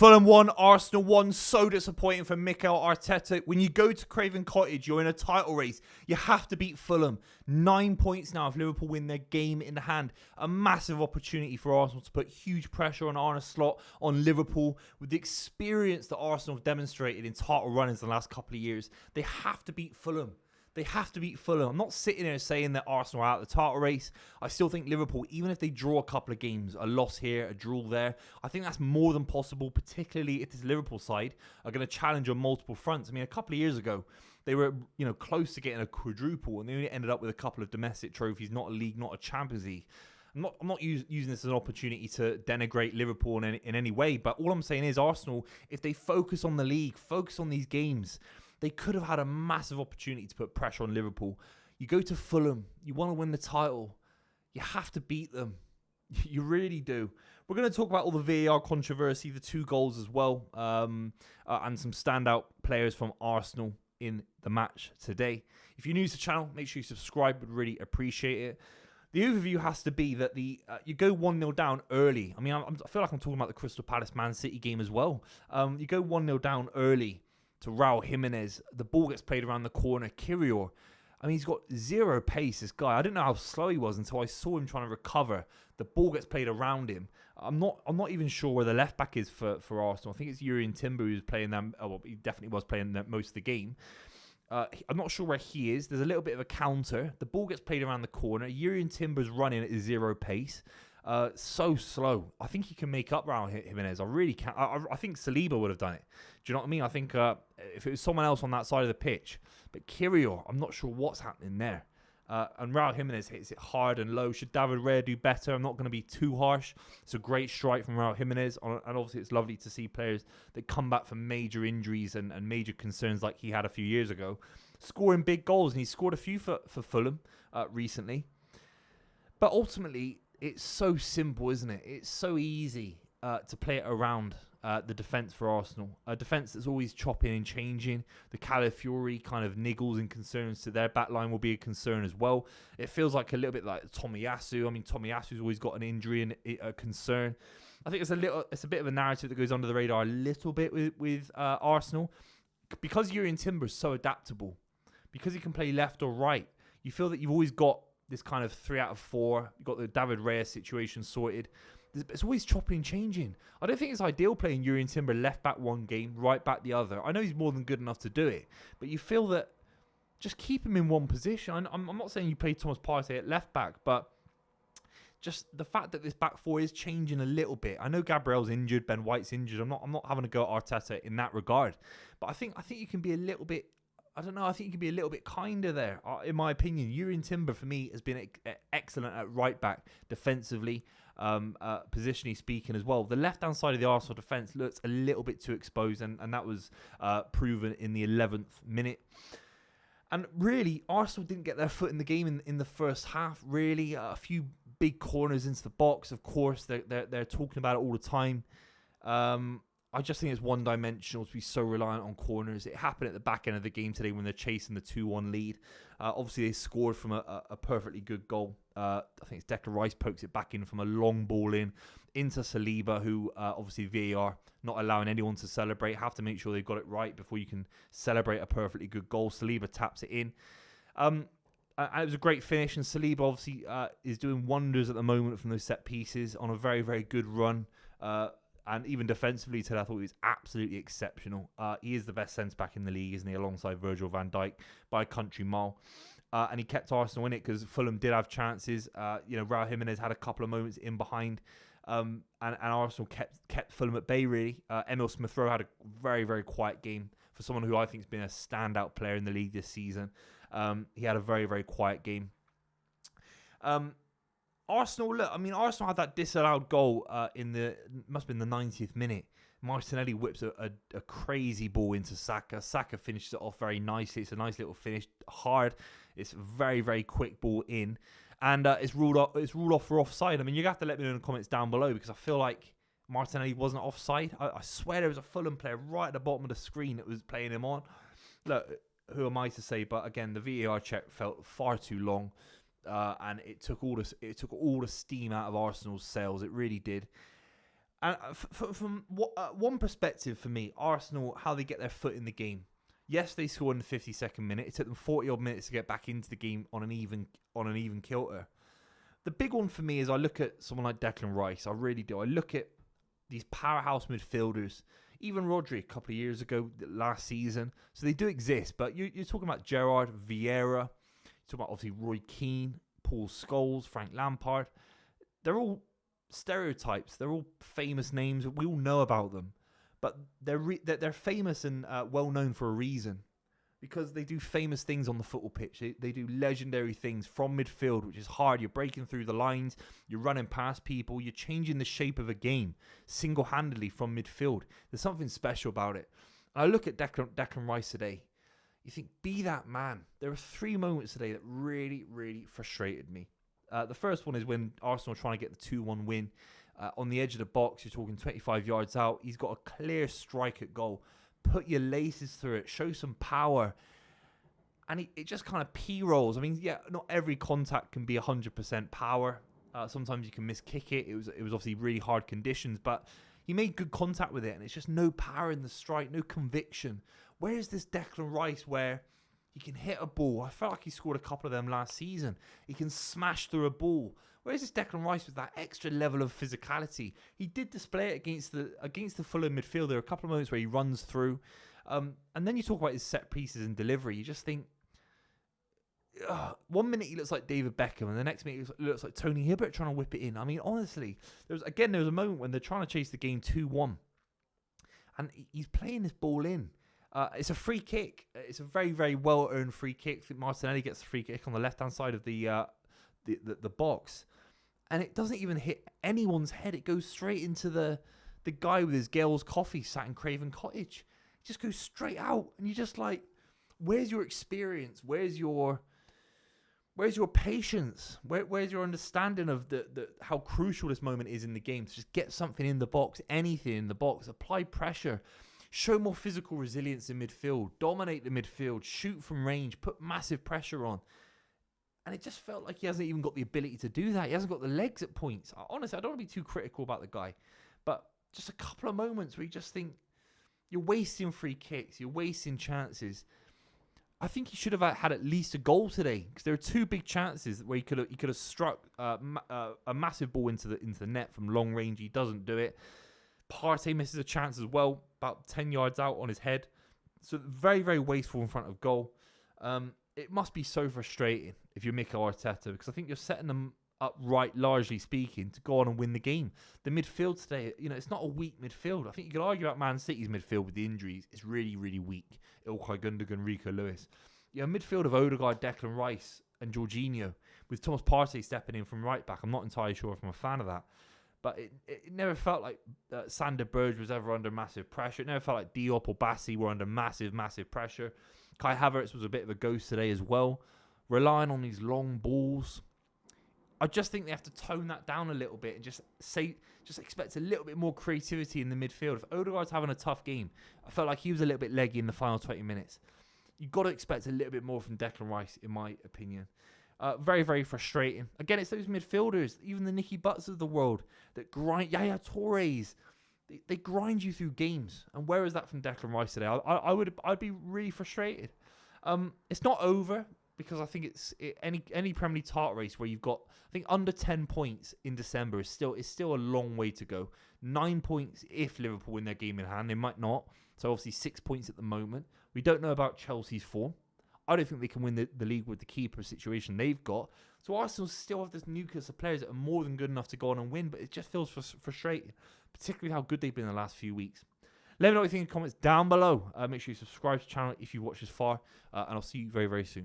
Fulham 1, Arsenal 1. So disappointing for Mikel Arteta. When you go to Craven Cottage, you're in a title race. You have to beat Fulham. 9 points now if Liverpool win their game in the hand. A massive opportunity for Arsenal to put huge pressure on Arne Slot, on Liverpool. With the experience that Arsenal have demonstrated in title runners the last couple of years, they have to beat Fulham. They have to beat Fulham. I'm not sitting there saying that Arsenal are out of the title race. I still think Liverpool, even if they draw a couple of games, a loss here, a draw there, I think that's more than possible, particularly if this Liverpool side are going to challenge on multiple fronts. I mean, a couple of years ago, they were close to getting a quadruple, and they only ended up with a couple of domestic trophies, not a league, not a Champions League. I'm not using this as an opportunity to denigrate Liverpool in any way, but all I'm saying is Arsenal, if they focus on the league, focus on these games, they could have had a massive opportunity to put pressure on Liverpool. You go to Fulham, you want to win the title, you have to beat them. You really do. We're going to talk about all the VAR controversy, the 2 goals as well, and some standout players from Arsenal in the match today. If you're new to the channel, make sure you subscribe. Would really appreciate it. The overview has to be that you go 1-0 down early. I mean, I feel like I'm talking about the Crystal Palace Man City game as well. You go 1-0 down early to Raul Jimenez. The ball gets played around the corner. Kirior, I mean, he's got zero pace, this guy. I didn't know how slow he was until I saw him trying to recover. The ball gets played around him. I'm not even sure where the left back is for Arsenal. I think it's Jurrien Timber who's playing them. Well, he definitely was playing them most of the game. I'm not sure where he is. There's a little bit of a counter. The ball gets played around the corner. Jurrien Timber's running at zero pace. So slow. I think he can make up Raul Jimenez. I really can't. I think Saliba would have done it. Do you know what I mean? I think if it was someone else on that side of the pitch. But Kirior, I'm not sure what's happening there. And Raul Jimenez hits it hard and low. Should David Raya do better? I'm not going to be too harsh. It's a great strike from Raul Jimenez. And obviously it's lovely to see players that come back from major injuries and major concerns like he had a few years ago, scoring big goals. And he scored a few for Fulham recently. But ultimately, it's so simple, isn't it? It's so easy to play it around the defence for Arsenal. A defence that's always chopping and changing. The Calafiori kind of niggles and concerns to their backline will be a concern as well. It feels like a little bit like Tomiyasu. I mean, Tomiyasu's always got an injury and a concern. I think it's a bit of a narrative that goes under the radar a little bit with Arsenal. Because Jurrien Timber's so adaptable, because he can play left or right, you feel that you've always got this kind of 3 out of 4. You've got the David Raya situation sorted. It's always chopping and changing. I don't think it's ideal playing Jurrien Timber left back one game, right back the other. I know he's more than good enough to do it, but you feel that just keep him in one position. I'm not saying you play Thomas Partey at left back, but just the fact that this back 4 is changing a little bit. I know Gabriel's injured, Ben White's injured. I'm not having to go at Arteta in that regard, but I think you can be a little bit. I don't know. I think you can be a little bit kinder there, in my opinion. Jurrien Timber, for me, has been excellent at right back defensively, positionally speaking as well. The left-hand side of the Arsenal defence looks a little bit too exposed, and that was proven in the 11th minute. And really, Arsenal didn't get their foot in the game in the first half, really. A few big corners into the box, of course. They're talking about it all the time. I just think it's one-dimensional to be so reliant on corners. It happened at the back end of the game today when they're chasing the 2-1 lead. Obviously, they scored from a perfectly good goal. I think it's Declan Rice pokes it back in from a long ball into Saliba, who obviously VAR not allowing anyone to celebrate. Have to make sure they've got it right before you can celebrate a perfectly good goal. Saliba taps it in. And it was a great finish, and Saliba obviously is doing wonders at the moment from those set pieces on a very, very good run. And even defensively today, I thought he was absolutely exceptional. He is the best centre-back in the league, isn't he, alongside Virgil van Dijk by a country mile. And he kept Arsenal in it because Fulham did have chances. Raul Jimenez had a couple of moments in behind. And Arsenal kept Fulham at bay, really. Emil Smith-Rowe had a very, very quiet game for someone who I think has been a standout player in the league this season. He had a very, very quiet game. Arsenal had that disallowed goal must have been the 90th minute. Martinelli whips a crazy ball into Saka. Saka finishes it off very nicely. It's a nice little finish, hard. It's a very, very quick ball in, and it's ruled off for offside. I mean, you have to let me know in the comments down below because I feel like Martinelli wasn't offside. I swear there was a Fulham player right at the bottom of the screen that was playing him on. Look, who am I to say? But again, the VAR check felt far too long. And it took all the steam out of Arsenal's sails. It really did. And from one perspective for me, Arsenal, how they get their foot in the game. Yes, they scored in the 52nd minute. It took them 40-odd minutes to get back into the game on an even kilter. The big one for me is I look at someone like Declan Rice. I really do. I look at these powerhouse midfielders. Even Rodri a couple of years ago, last season. So they do exist. But you're talking about Gerrard, Vieira. You're talking about obviously Roy Keane, Paul Scholes, Frank Lampard. They're all stereotypes. They're all famous names. We all know about them. But they're famous and well known for a reason. Because they do famous things on the football pitch. They do legendary things from midfield, which is hard. You're breaking through the lines. You're running past people. You're changing the shape of a game single-handedly from midfield. There's something special about it. I look at Declan Rice today. You think, be that man. There were 3 moments today that really, really frustrated me. The first one is when Arsenal are trying to get the 2-1 win. On the edge of the box, you're talking 25 yards out. He's got a clear strike at goal. Put your laces through it. Show some power. And it just kind of P-rolls. I mean, yeah, not every contact can be 100% power. Sometimes you can miss-kick it. It was obviously really hard conditions. But he made good contact with it. And it's just no power in the strike. No conviction. Where is this Declan Rice where he can hit a ball? I felt like he scored a couple of them last season. He can smash through a ball. Where is this Declan Rice with that extra level of physicality? He did display it against the Fulham midfield. There are a couple of moments where he runs through. And then you talk about his set pieces and delivery. You just think, 1 minute he looks like David Beckham, and the next minute he looks like Tony Hibbert trying to whip it in. I mean, honestly, there was a moment when they're trying to chase the game 2-1. And he's playing this ball in. It's a free kick. It's a very, very well-earned free kick. I think Martinelli gets the free kick on the left-hand side of the box. And it doesn't even hit anyone's head. It goes straight into the guy with his Gale's coffee sat in Craven Cottage. It just goes straight out. And you're just like, where's your experience? Where's your patience? Where's your understanding of how crucial this moment is in the game? To just get something in the box, anything in the box, apply pressure, show more physical resilience in midfield, dominate the midfield, shoot from range, put massive pressure on. And it just felt like he hasn't even got the ability to do that. He hasn't got the legs at points. Honestly, I don't want to be too critical about the guy. But just a couple of moments where you just think, you're wasting free kicks. You're wasting chances. I think he should have had at least a goal today. Because there are 2 big chances where he could have struck a massive ball into the net from long range. He doesn't do it. Partey misses a chance as well, about 10 yards out on his head. So very, very wasteful in front of goal. It must be so frustrating if you're Mikel Arteta, because I think you're setting them up right, largely speaking, to go on and win the game. The midfield today, it's not a weak midfield. I think you could argue about Man City's midfield with the injuries. It's really, really weak. Ilkay Gundogan, Rico Lewis. Midfield of Odegaard, Declan Rice, and Jorginho, with Thomas Partey stepping in from right back. I'm not entirely sure if I'm a fan of that. But it never felt like Sander Berge was ever under massive pressure. It never felt like Diop or Bassi were under massive, massive pressure. Kai Havertz was a bit of a ghost today as well, relying on these long balls. I just think they have to tone that down a little bit and just expect a little bit more creativity in the midfield. If Odegaard's having a tough game, I felt like he was a little bit leggy in the final 20 minutes. You've got to expect a little bit more from Declan Rice, in my opinion. Very, very frustrating. Again, it's those midfielders, even the Nicky Butts of the world, that grind. Yaya Torres, they grind you through games. And where is that from Declan Rice today? I'd be really frustrated. It's not over, because I think any Premier League title race where you've got, I think, under 10 points in December is still a long way to go. 9 points if Liverpool win their game in hand. They might not. So obviously 6 points at the moment. We don't know about Chelsea's form. I don't think they can win the league with the keeper situation they've got. So Arsenal still have this nucleus of players that are more than good enough to go on and win, but it just feels frustrating, particularly how good they've been in the last few weeks. Let me know what you think in the comments down below. Make sure you subscribe to the channel if you watch this far, and I'll see you very, very soon.